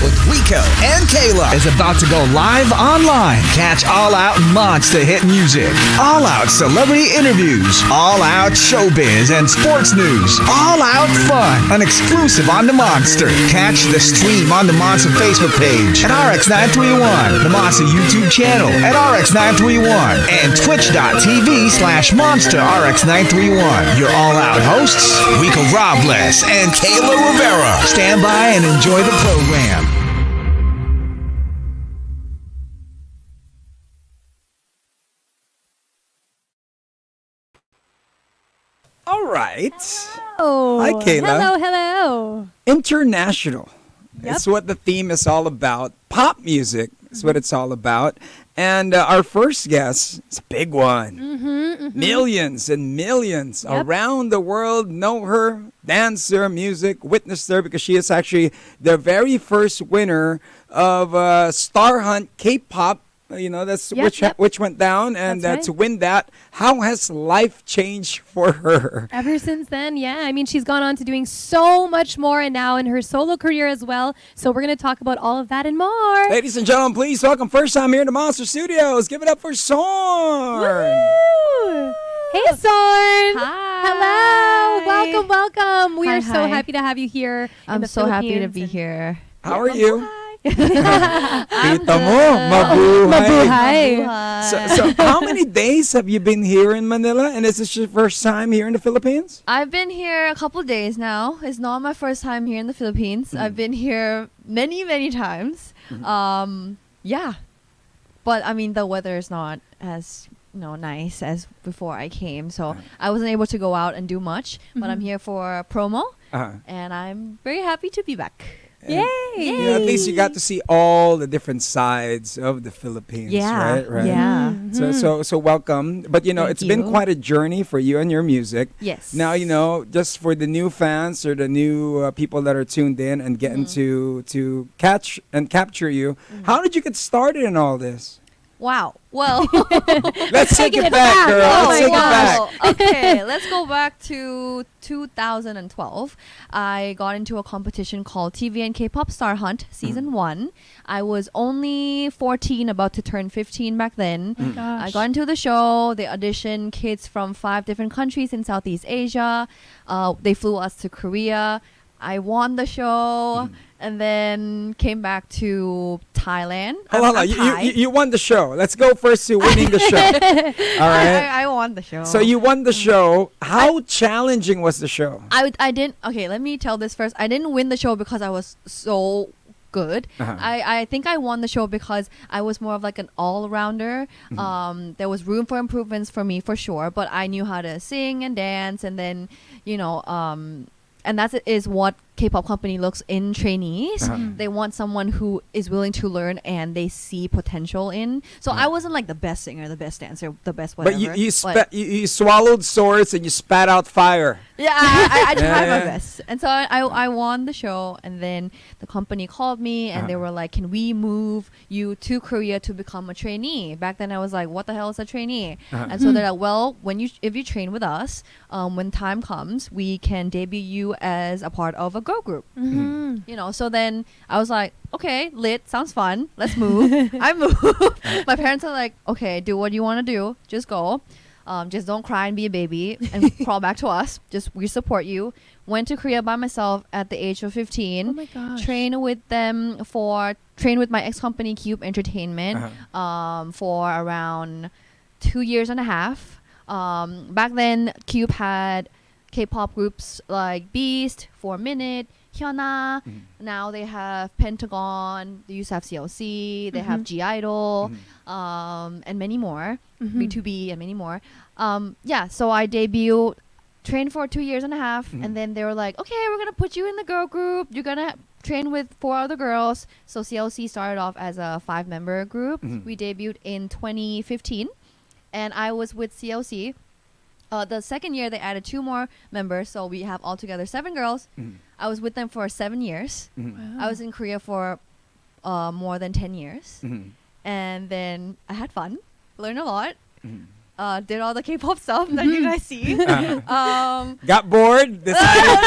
with Rico and Kayla is about to go live online. Catch All Out Monster hit music, All Out celebrity interviews, All Out showbiz and sports news, All Out fun, an exclusive on the Monster. Catch the stream on the Monster Facebook page at RX931, the Monster YouTube channel at RX931, and twitch.tv/Monster RX931. Your All Out hosts, Rico Robles and Kayla Rivera. Stand by and enjoy the program. All right. Oh, hi, Kayla. Hello. International. Yep. It's what the theme is all about. Pop music is what it's all about. And our first guest is a big one. Millions and millions around the world know her, dance her, music, witness her, because she is actually the very first winner of Star Hunt K-pop. You know, that's which went down, and That's right. to win that, how has life changed for her? Ever since then, yeah. I mean, she's gone on to doing so much more, and now in her solo career as well. So we're going to talk about all of that and more. Ladies and gentlemen, please welcome first time here in the Monster Studios. Give it up for Sorn. Woo! Hey, Sorn. Hi. Hello. Welcome. We Hi, are so hi. happy to have you here. in I'm the so happy to Philippines be and- here. How are you? I'm Kita mo, good. mabuhay. Mabuhay. So how many days have you been here in Manila? And is this your first time here in the Philippines? I've been here a couple days now. It's not my first time here in the Philippines. I've been here many, many times. Yeah. But I mean, the weather is not as nice as before I came. So I wasn't able to go out and do much. But I'm here for promo. And I'm very happy to be back. Yay. You know, at least you got to see all the different sides of the Philippines, Yeah. right? Yeah. So welcome. But you know, Thank it's been you. quite a journey for you and your music. Yes. Now, you know, just for the new fans or the new people that are tuned in and getting to catch and capture you, how did you get started in all this? Wow. Well. Let's take Taking it it back, back. girl. Oh Let's my take it back. Wow. Okay, let's go back to 2012. I got into a competition called TV and K-pop Star Hunt Season 1. I was only 14, about to turn 15 back then. I got into the show. They auditioned kids from 5 different countries in Southeast Asia. They flew us to Korea. I won the show and then came back to Thailand. Hold on. You won the show. Let's go first to winning the show. All right. I won the show. So you won the show. How challenging was the show? I didn't. Okay, let me tell this first. I didn't win the show because I was so good. I think I won the show because I was more of like an all-rounder. There was room for improvements for me for sure, but I knew how to sing and dance, and then and that is what K-pop company looks in trainees. They want someone who is willing to learn and they see potential in. So I wasn't like the best singer, the best dancer, the best whatever. But you swallowed swords and you spat out fire. Yeah, I tried my Yeah. best. And so I won the show, and then the company called me and they were like, can we move you to Korea to become a trainee? Back then I was like, what the hell is a trainee? And so they're like, well, if you train with us, when time comes, we can debut you as a part of a girl group. So then I was like, okay, lit, sounds fun, let's move. I moved. My parents are like, okay, do what you want to do, just go. Just don't cry and be a baby and crawl back to us. We support you. Went to Korea by myself at the age of 15. Oh my gosh. Trained with my ex company Cube Entertainment for around 2 years and a half. Back then, Cube had K-pop groups like Beast, 4 Minute, Hyuna. Now they have Pentagon. They used to have CLC. They have G Idol, and many more. B2B and many more. So I debuted, trained for 2 years and a half, and then they were like, okay, we're gonna put you in the girl group. You're gonna train with 4 other girls. So CLC started off as a 5-member group. We debuted in 2015, and I was with CLC. The second year they added 2 more members, so we have altogether 7 girls. I was with them for 7 years. I was in Korea for more than 10 years, and then I had fun, learned a lot. did all the K-pop stuff that you guys see. Got bored, decided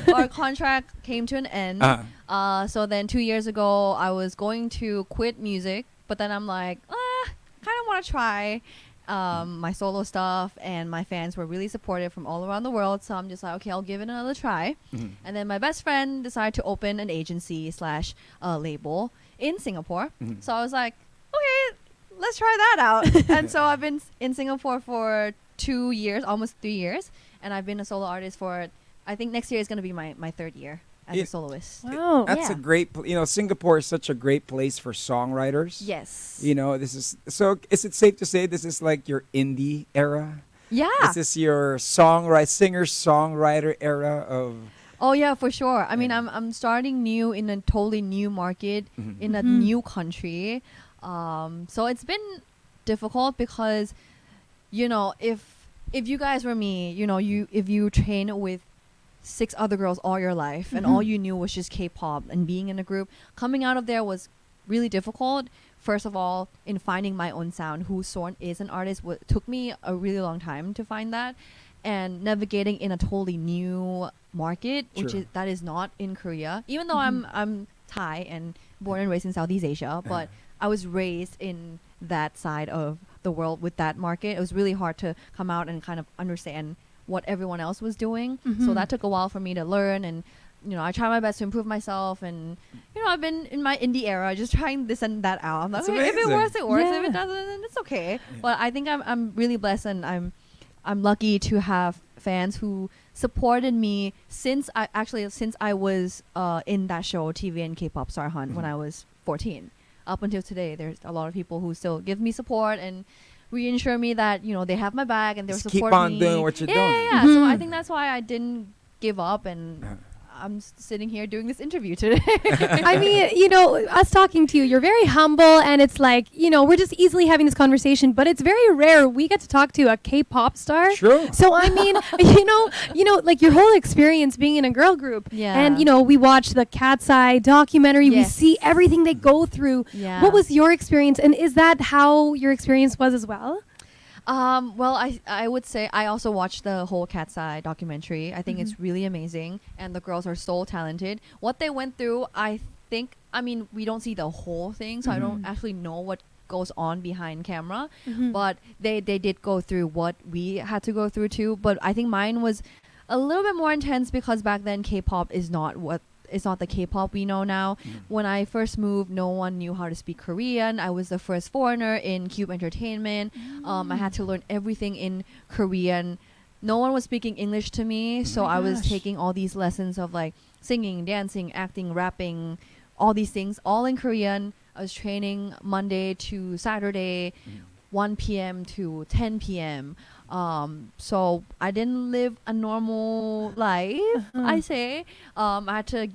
go. Our contract came to an end. So then 2 years ago, I was going to quit music, but then I'm like, kind of want to try my solo stuff, and my fans were really supportive from all around the world. So I'm just like, okay, I'll give it another try. And then my best friend decided to open an agency slash label in Singapore. So I was like, okay, let's try that out. And so I've been in Singapore for 2 years, almost 3 years, and I've been a solo artist for, I think next year is going to be my third year as a soloist. Wow. That's a great, Singapore is such a great place for songwriters. Yes. So is it safe to say this is like your indie era? Yeah. Is this your singer-songwriter era of... Oh yeah, for sure. I mean, I'm starting new in a totally new market, in a new country. So it's been difficult because, if you guys were me, if you train with 6 other girls all your life and all you knew was just K-pop and being in a group, coming out of there was really difficult. First of all, in finding my own sound, who Sorn is an artist, took me a really long time to find that, and navigating in a totally new market, which is not in Korea. Even though I'm Thai and born and raised in Southeast Asia, but I was raised in that side of the world with that market. It was really hard to come out and kind of understand what everyone else was doing. So that took a while for me to learn, and I try my best to improve myself, and I've been in my indie era just trying this and that out. I'm like, okay, if it works, it works. If it doesn't, then it's okay. But I think I'm really blessed, and I'm lucky to have fans who supported me since I was in that show TV and K-pop Star Hunt when I was 14. Up until today, there's a lot of people who still give me support and reassure me that they have my back and they're supporting me. Keep on doing what you're doing. Yeah. So I think that's why I didn't give up, and I'm sitting here doing this interview today. I mean, us talking to you, you're very humble, and it's like, we're just easily having this conversation, but it's very rare we get to talk to a K-pop star. Sure. So I mean, like your whole experience being in a girl group, and we watch the Cat's Eye documentary. We see everything they go through. Yeah. What was your experience, and is that how your experience was as well? Well, I would say I also watched the whole Cat's Eye documentary. I think it's really amazing, and the girls are so talented. What they went through, I mean, we don't see the whole thing, so I don't actually know what goes on behind camera, but they did go through what we had to go through too. But I think mine was a little bit more intense because back then K-pop is not the K-pop we know now. When I first moved, no one knew how to speak Korean. I was the first foreigner in Cube Entertainment. I had to learn everything in Korean. No one was speaking English to me, so I was taking all these lessons of like singing, dancing, acting, rapping, all these things, all in Korean. I was training Monday to Saturday, 1 p.m. to 10 p.m. So I didn't live a normal life, I say. I had to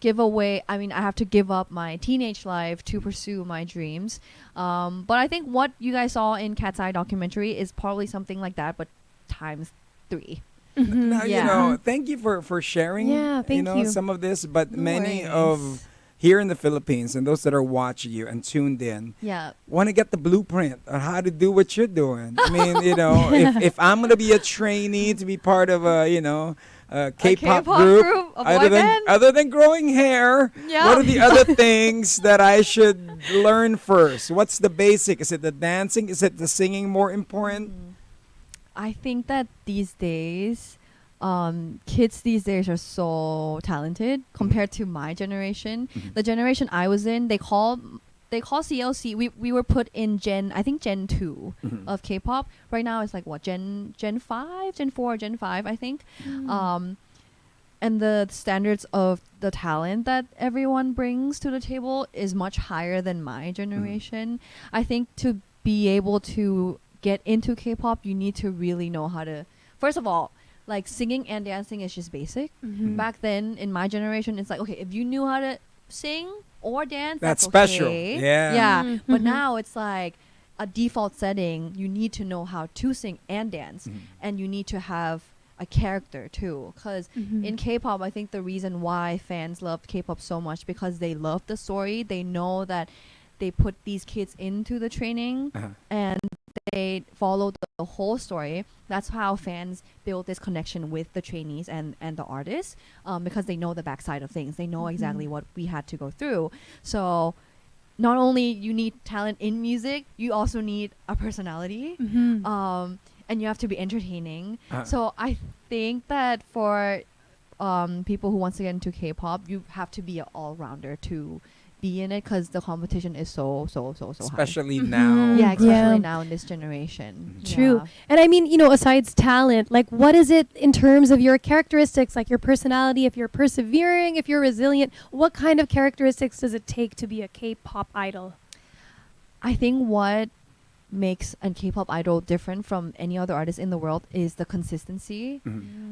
I have to give up my teenage life to pursue my dreams. But I think what you guys saw in Cat's Eye documentary is probably something like that, but times 3. Now, thank you for sharing, thank you. some of this, but No many worries. of here in the Philippines and those that are watching you and tuned in want to get the blueprint on how to do what you're doing. I mean, if I'm going to be a trainee to be part of a K-pop group, other than growing hair, what are the other things that I should learn first? What's the basic? Is it the dancing? Is it the singing more important? I think that these days, kids these days are so talented compared to my generation. The generation I was in, they call CLC. We were put in Gen 2 of K-pop. Right now it's like what Gen 5, Gen 4, Gen 5, I think. And the standards of the talent that everyone brings to the table is much higher than my generation. I think to be able to get into K-pop, you need to really know how to, first of all, like singing and dancing is just basic. Back then in my generation, it's like, okay, if you knew how to sing or dance, that's special. okay. Yeah. But now it's like a default setting. You need to know how to sing and dance, and you need to have a character too. Because in K-pop, I think the reason why fans loved K-pop so much because they love the story. They know that they put these kids into the training and they follow the whole story. That's how fans build this connection with the trainees and the artists, because they know the backside of things. They know exactly what we had to go through. So not only you need talent in music, you also need a personality, and you have to be entertaining. So I think that for people who wants to get into K-pop, you have to be an all-rounder to be in it, because the competition is so Especially high. now. Yeah, especially now in this generation. True. Yeah. And I mean, aside talent, like what is it in terms of your characteristics, like your personality, if you're persevering, if you're resilient, what kind of characteristics does it take to be a K-pop idol? I think what makes a K-pop idol different from any other artist in the world is the consistency.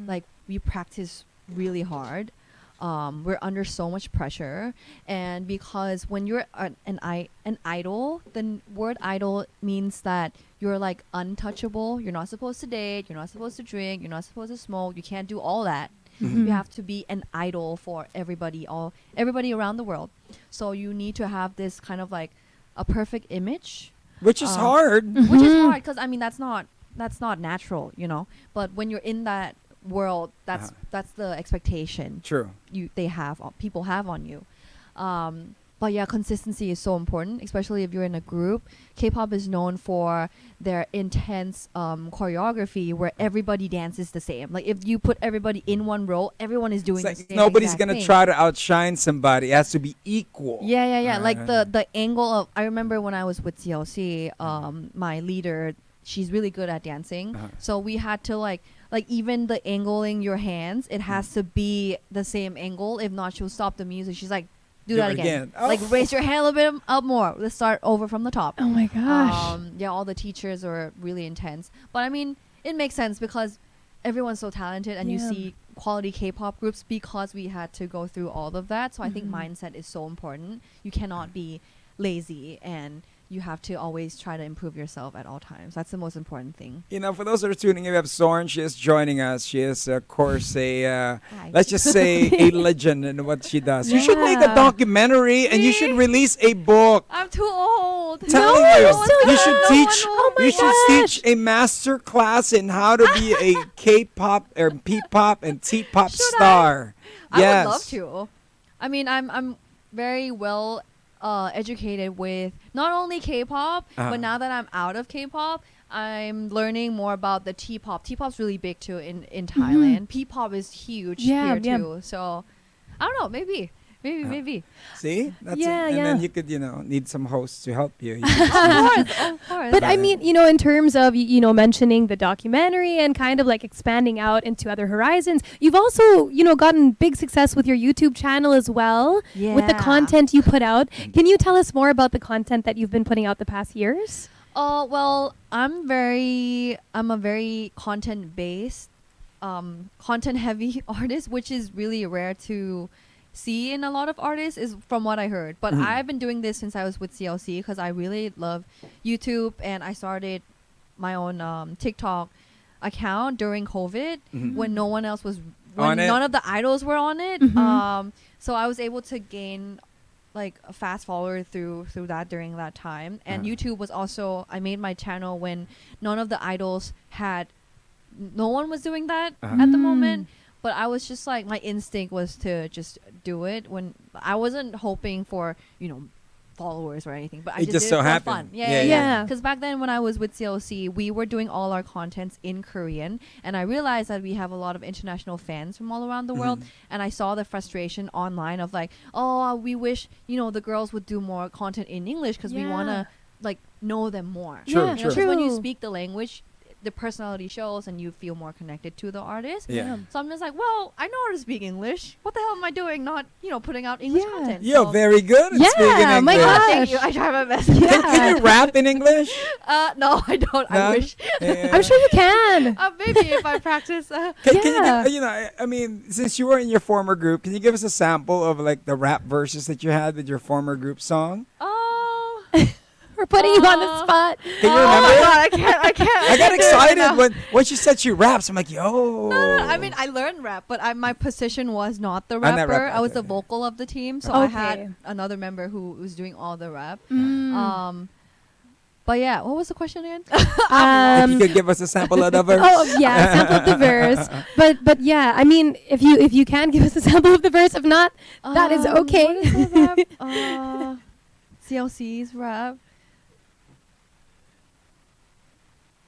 Like we practice really hard. We're under so much pressure, and because when you're an idol, the word idol means that you're like untouchable. You're not supposed to date. You're not supposed to drink. You're not supposed to smoke. You can't do all that. You have to be an idol for everybody around the world. So you need to have this kind of like a perfect image, Which is hard. which is hard because I mean that's not natural, But when you're in that world, that's the expectation True. people have on you. But yeah, consistency is so important, especially if you're in a group. K-pop is known for their intense choreography where everybody dances the same. Like if you put everybody in one row, everyone is doing It's the like same nobody's exact gonna thing. try to outshine somebody. It has to be equal. Yeah. Like the angle of, I remember when I was with CLC, my leader, she's really good at dancing. So we had to like even the angling your hands, it has to be the same angle. If not, she'll stop the music. She's like, do that it again. again. Like Oh. raise your hand a little bit up more. Let's start over from the top. Oh my gosh. Yeah, all the teachers are really intense. But I mean, it makes sense because everyone's so talented and you Yeah. see quality K-pop groups because we had to go through all of that. So I think mindset is so important. You cannot be lazy and you have to always try to improve yourself at all times. That's the most important thing. For those that are tuning in, we have Sorn. She is joining us. She is, of course, Hi. let's just say, a legend in what she does. You should make a Yeah. documentary and you should release a book. I'm too old. Telling No, you, you're still you should young. teach. Oh my You should gosh. teach a master class in how to be a K-pop or P-pop and T-pop Should I? star. I would love to. I mean, I'm very well educated with not only K-pop, but now that I'm out of K-pop, I'm learning more about the T-pop. T-pop's really big too in Thailand. P-pop is huge Yeah, here yeah. too. So I don't know, maybe. See? That's Yeah, it. And yeah. then you could, need some hosts to help you. Of course. But I mean, in terms of, mentioning the documentary and kind of like expanding out into other horizons, you've also, gotten big success with your YouTube channel as well, with the Yeah. content you put out. Can you tell us more about the content that you've been putting out the past years? Well, I'm a very content-based, content-heavy artist, which is really rare to see in a lot of artists, is from what I heard. But I've been doing this since I was with CLC because I really love YouTube, and I started my own TikTok account during COVID when no one else was, when On it. none of the idols were on it. So I was able to gain like a fast follower through that during that time. And YouTube was also, I made my channel when none of the idols no one was doing that at the moment. But I was just like, my instinct was to just do it when I wasn't hoping for, followers or anything, but I It just just did so it for happened. fun. Yeah. Yeah. Because back then when I was with CLC, we were doing all our contents in Korean, and I realized that we have a lot of international fans from all around the world, and I saw the frustration online of like, oh, we wish the girls would do more content in English because we want to like know them more. True, Yeah, true. Because when you speak the language, the personality shows and you feel more connected to the artist. Yeah. So I'm just like, well, I know how to speak English. What the hell am I doing not, putting out English Yeah. content? You're So- very good at Yeah, speaking my English. gosh. Thank you. I try my best. Can you rap in English? No, I don't. No? I wish. Yeah. I'm sure you can. Maybe if I practice. Can you Yeah. give, I mean, since you were in your former group, can you give us a sample of like the rap verses that you had with your former group song? Oh. We're putting you on the spot. Can you remember? Oh my God, I can't. I got can't do it excited now. when she said she raps. I'm like, yo. No, I mean, I learned rap, but my position was not the not rapper. rapper, I was okay. the vocal of the team, so I Okay. had another member who was doing all the rap. Mm. But yeah, what was the question again? If you could give us a sample of the verse. Oh yeah, sample of the verse. But yeah, I mean, if you can give us a sample of the verse, if not, that is okay. What is the rap? CLC's rap.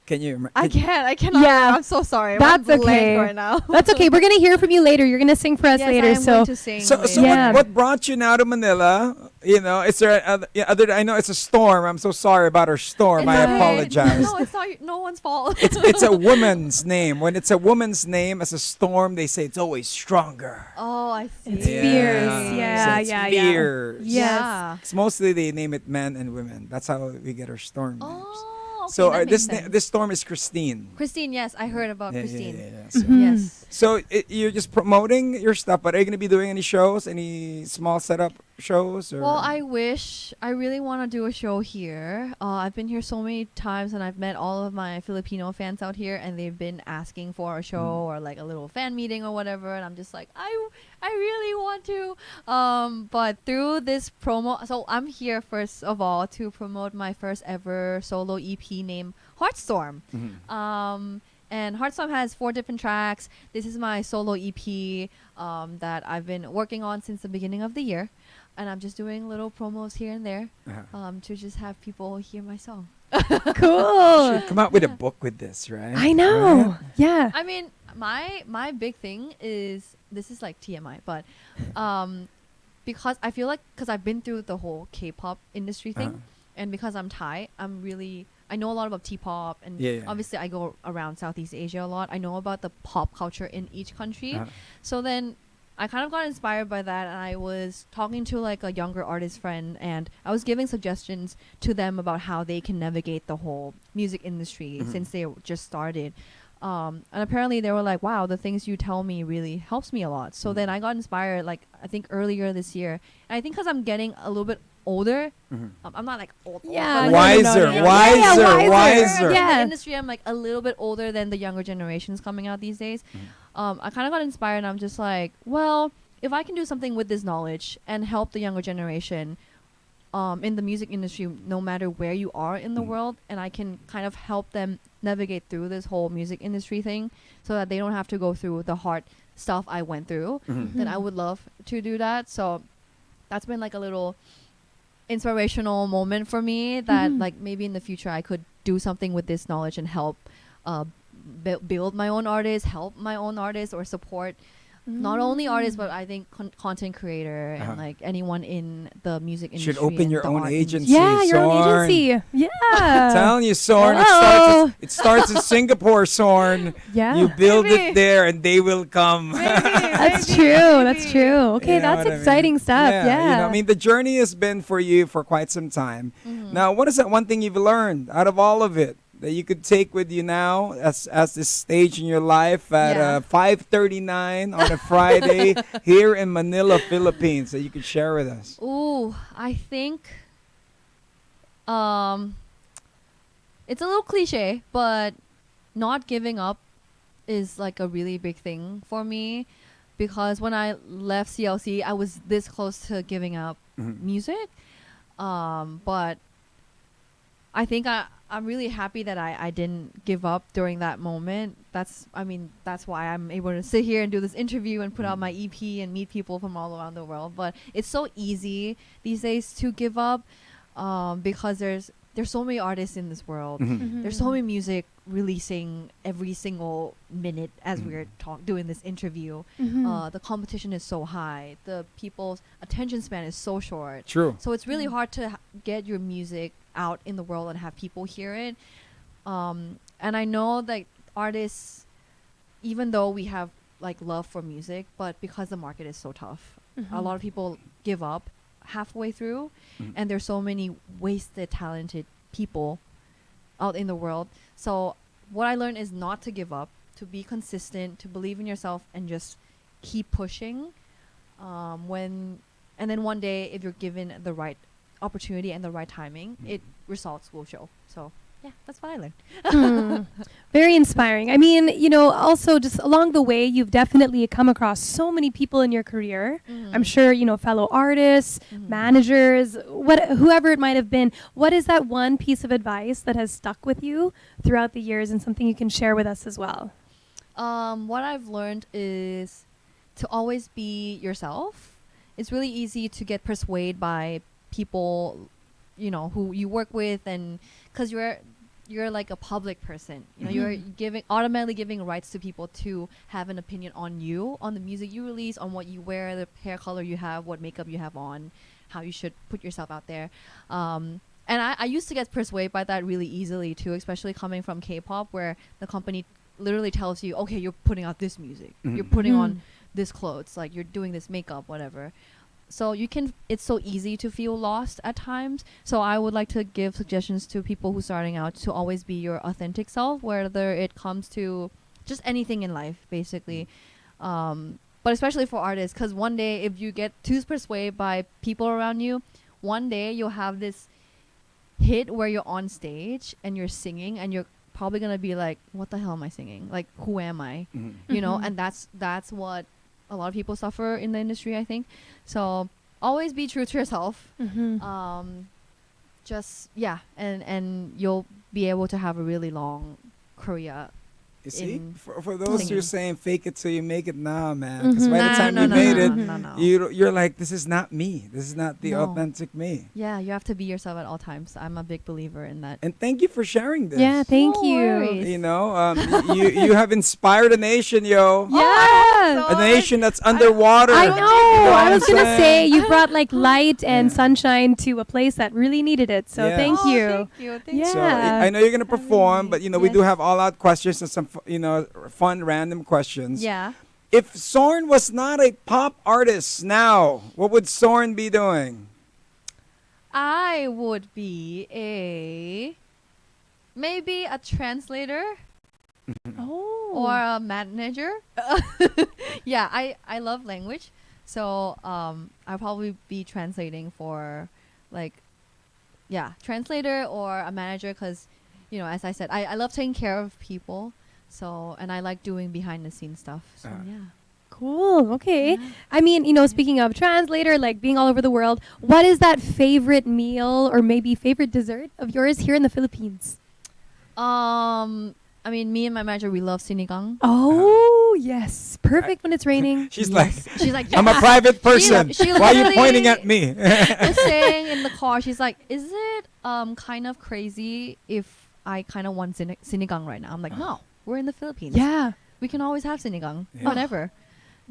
Can you remember? I cannot. Yeah. I'm so sorry. That's I'm blank okay. right now. That's okay. We're gonna hear from you later. You're gonna sing for us Yes, later. I am So going to sing So later. Yeah. what brought you now to Manila? You know, is there other? I know it's a storm. I'm so sorry about our storm. I It's okay. apologize. No, it's not. No one's fault. It's a woman's name. When it's a woman's name as a storm, they say it's always stronger. Oh, I see. It's fierce. Yeah, So it's yeah, yeah. fierce. Yes. Yeah. It's mostly they name it men and women. That's how we get our storm names. Oh, okay, So that makes sense. this storm is Christine. Christine, yes, I heard about Yeah, Christine. yeah. So, Mhm. Yes. so you're just promoting your stuff, but are you going to be doing any shows, any small setup shows? Or? Well, I wish. I really want to do a show here. I've been here so many times, and I've met all of my Filipino fans out here, and they've been asking for a show or like a little fan meeting or whatever. And I'm just like, I really want to. But through this promo, so I'm here first of all to promote my first ever solo EP named Heartstorm. And Heartstorm has 4 different tracks. This is my solo EP that I've been working on since the beginning of the year. And I'm just doing little promos here and there to just have people hear my song. Cool. Should come out with a book with this, right? I know. Right? Yeah. I mean, my big thing is, this is like TMI, but because I feel like, because I've been through the whole K-pop industry thing, and because I'm Thai, I know a lot about T-pop, and Yeah. obviously I go around Southeast Asia a lot. I know about the pop culture in each country. So then I kind of got inspired by that, and I was talking to like a younger artist friend, and I was giving suggestions to them about how they can navigate the whole music industry since they just started. And apparently they were like, wow, the things you tell me really helps me a lot. So then I got inspired, like, I think earlier this year. And I think because I'm getting a little bit older, I'm not like old. Yeah, but, like, Wiser, Yeah, wiser, wiser. in Yeah. the industry, I'm like a little bit older than the younger generations coming out these days. I kind of got inspired, and I'm just like, well, if I can do something with this knowledge and help the younger generation in the music industry, no matter where you are in the world, and I can kind of help them navigate through this whole music industry thing so that they don't have to go through the hard stuff I went through, then I would love to do that. So that's been like a little inspirational moment for me that like maybe in the future I could do something with this knowledge and help build my own artists, help my own artists, or support not only artists, but I think content creator and like anyone in the music industry. Should open and your the own art agency. Yeah, your own Sorn. agency. Yeah. I'm telling you, Sorn. Hello. It starts in Singapore, Sorn. Yeah. You build Maybe. it there, and they will come. That's true. That's true. Okay, You know that's what I mean? exciting stuff. Yeah. You know, I mean, the journey has been for you for quite some time. Now, what is that one thing you've learned out of all of it that you could take with you now as this stage in your life at Yeah. 5:39 on a Friday here in Manila, Philippines, that you could share with us? Ooh, I think it's a little cliche, but not giving up is like a really big thing for me, because when I left CLC, I was this close to giving up music. But I think I'm really happy that I didn't give up during that moment. That's why I'm able to sit here and do this interview and put out my EP and meet people from all around the world. But it's so easy these days to give up because there's so many artists in this world. There's so many music releasing every single minute as we're doing this interview. The competition is so high. The people's attention span is so short. True. So it's really hard to get your music out in the world and have people hear it. And I know that artists, even though we have like love for music, but because the market is so tough, a lot of people give up halfway through, and there's so many wasted talented people out in the world. So what I learned is not to give up, to be consistent, to believe in yourself, and just keep pushing. And then one day, if you're given the right opportunity and the right timing, it results will show. So yeah, that's what I learned. Very inspiring. I mean, also just along the way, you've definitely come across so many people in your career. I'm sure, fellow artists, managers, whoever it might have been. What is that one piece of advice that has stuck with you throughout the years and something you can share with us as well? What I've learned is to always be yourself. It's really easy to get persuaded by people, who you work with, and because you're like a public person, you're automatically giving rights to people to have an opinion on you, on the music you release, on what you wear, the hair color you have, what makeup you have on, how you should put yourself out there. And I used to get persuaded by that really easily too, especially coming from K-pop, where the company literally tells you, okay, you're putting out this music, you're putting on this clothes, like you're doing this makeup, whatever. So it's so easy to feel lost at times. So I would like to give suggestions to people who are starting out to always be your authentic self, whether it comes to just anything in life, basically. But especially for artists, because one day if you get too persuaded by people around you, one day you'll have this hit where you're on stage and you're singing and you're probably going to be like, what the hell am I singing? Like, who am I? And that's what a lot of people suffer in the industry, I think. So always be true to yourself. And you'll be able to have a really long career. You see, for those who are saying fake it till you make it, nah, man. Because by the time you made it, you're like, this is not me. This is not the authentic me. Yeah, you have to be yourself at all times. I'm a big believer in that. And thank you for sharing this. Yeah, thank you. Worries. You have inspired a nation, yo. Yeah. A nation that's underwater. I know. You know I what was I'm going to saying? say, you brought like light and sunshine to a place that really needed it. So Yeah. thank you. Thank you. Thank Yeah. So I know you're going to perform, but, we do Yes. have all-out questions and some, fun random questions. Yeah. If Sorn was not a pop artist now, what would Sorn be doing? I would be maybe a translator Oh. or a manager. Yeah, I love language. So I'll probably be translating for translator or a manager, because, as I said, I love taking care of people. So, and I like doing behind the scenes stuff. So, yeah. Cool. Okay. I mean, speaking of translator, like being all over the world, what is that favorite meal or maybe favorite dessert of yours here in the Philippines? I mean, me and my manager, we love sinigang. Oh, yes. Perfect when it's raining. She's She's like, I'm a private person. She Why are you literally pointing at me? was saying in the car, she's like, is it kind of crazy if I kind of want sinigang right now? I'm like, no, we're in the Philippines. Yeah. We can always have sinigang Yeah. whenever.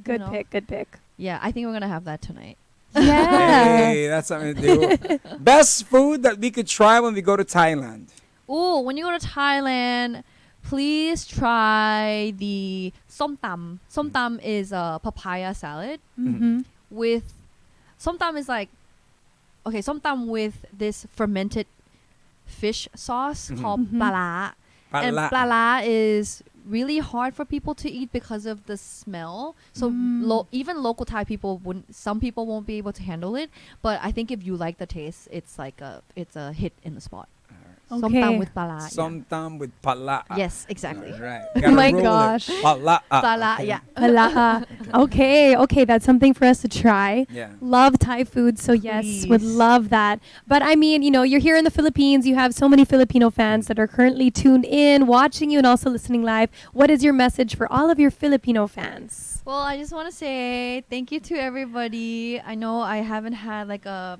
Good You know? pick. Good pick. Yeah, I think we're going to have that tonight. Yeah. Hey, that's something to do. Best food that we could try when we go to Thailand. Ooh, when you go to Thailand, please try the som tam. Som tam is a papaya salad Mm-hmm. with... Som tam is like... Okay, som tam with this fermented fish sauce called pala. And Pala. pala is really hard for people to eat because of the smell. So even local Thai people some people won't be able to handle it. But I think if you like the taste, it's a hit in the spot. Som Okay. tam with pala. Somtam with pala. Yes, exactly. Right. Oh my gosh. Pala. Pala, yeah. Pala. Okay, that's something for us to try. Yeah. Love Thai food, so yes, would Please. love that. But I mean, you're here in the Philippines. You have so many Filipino fans that are currently tuned in, watching you, and also listening live. What is your message for all of your Filipino fans? Well, I just want to say thank you to everybody. I know I haven't had like a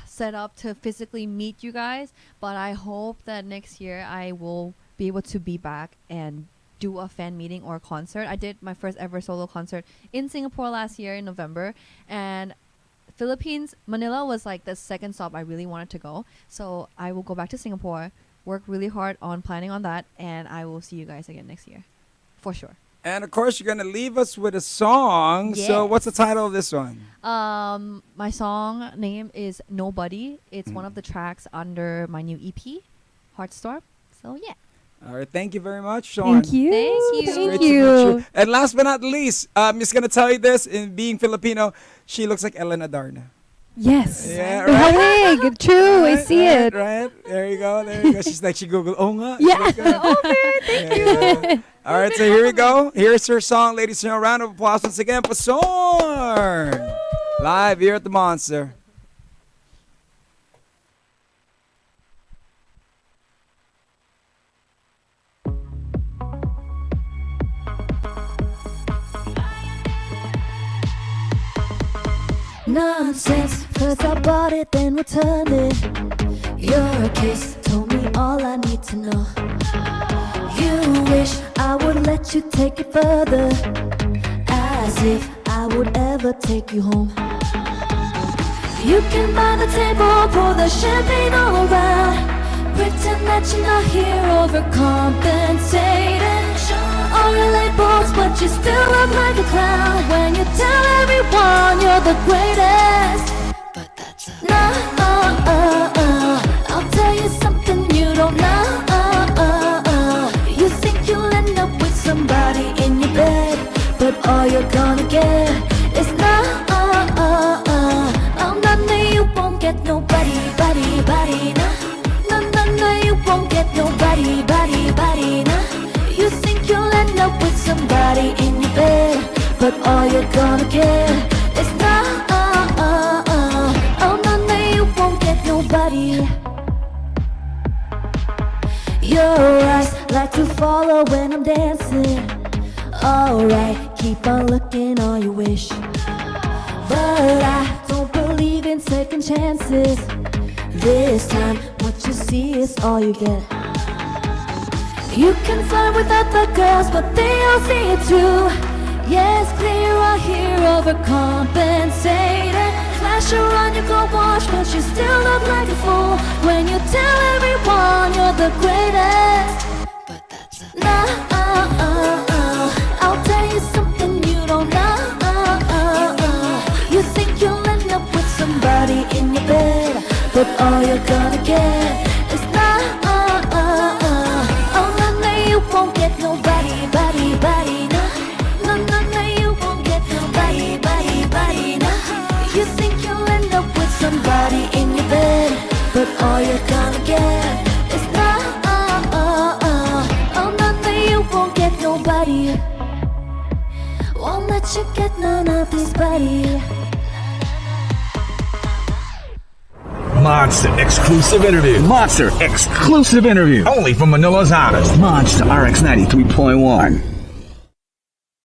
set up to physically meet you guys, but I hope that next year I will be able to be back and do a fan meeting or a concert. I did my first ever solo concert in Singapore last year in November, and Manila was like the second stop I really wanted to go. So I will go back to Singapore, work really hard on planning on that, and I will see you guys again next year. For sure. And of course, you're going to leave us with a song. So Yes. what's the title of this one? My song name is Nobody. It's one of the tracks under my new EP, Heartstorm. So yeah. All right. Thank you very much, Sean. Thank you. Thank you. Great Thank to meet you. And last but not least, I'm just going to tell you this. In being Filipino, she looks like Ellen Adarna. Yes. Yeah, The right. hawig. True. I see it. Right. There you go. There you go. She's like, she Googled, oh nga. Yeah. Thank you. All right, so here we go. Here's her song, ladies and gentlemen. Round of applause once again for Sorn. Live here at the Monster. Nonsense, first I bought it, then returned it. Your case told me all I need to know. You wish I would let you take it further, as if I would ever take you home. You can buy the table, pour the champagne all around, pretend that you're not here, overcompensating. All your labels, but you still look like a clown when you tell everyone you're the greatest. But that's no. I'll tell you something you don't know. You think you'll end up with somebody in your bed, but all you're gonna get is no. Oh no, you won't get nobody, body, no. No, you won't get nobody, body, no. You think you'll end up with somebody in your bed, but all you're gonna get is no. Oh no, you won't get nobody. Your eyes like to follow when I'm dancing. Alright, keep on looking all you wish, but I don't believe in second chances. This time, what you see is all you get. You can flirt with other girls, but they all see it too. Yes, clear out here, overcompensating. Flash around your gold watch, but you still look like a fool when you tell everyone you're the greatest. But that's no. I'll tell you something you don't know. You think you'll end up with somebody in your bed, but all you're gonna get is no. You won't get nobody, body, no. No, you won't get nobody, body, no. You think you'll end up with somebody in your bed, but all you're gonna get is no. Oh no, you won't get nobody. Won't let you get none of this, buddy. Monster exclusive interview. Monster exclusive interview. Only from Manila's hottest. Monster RX93.1.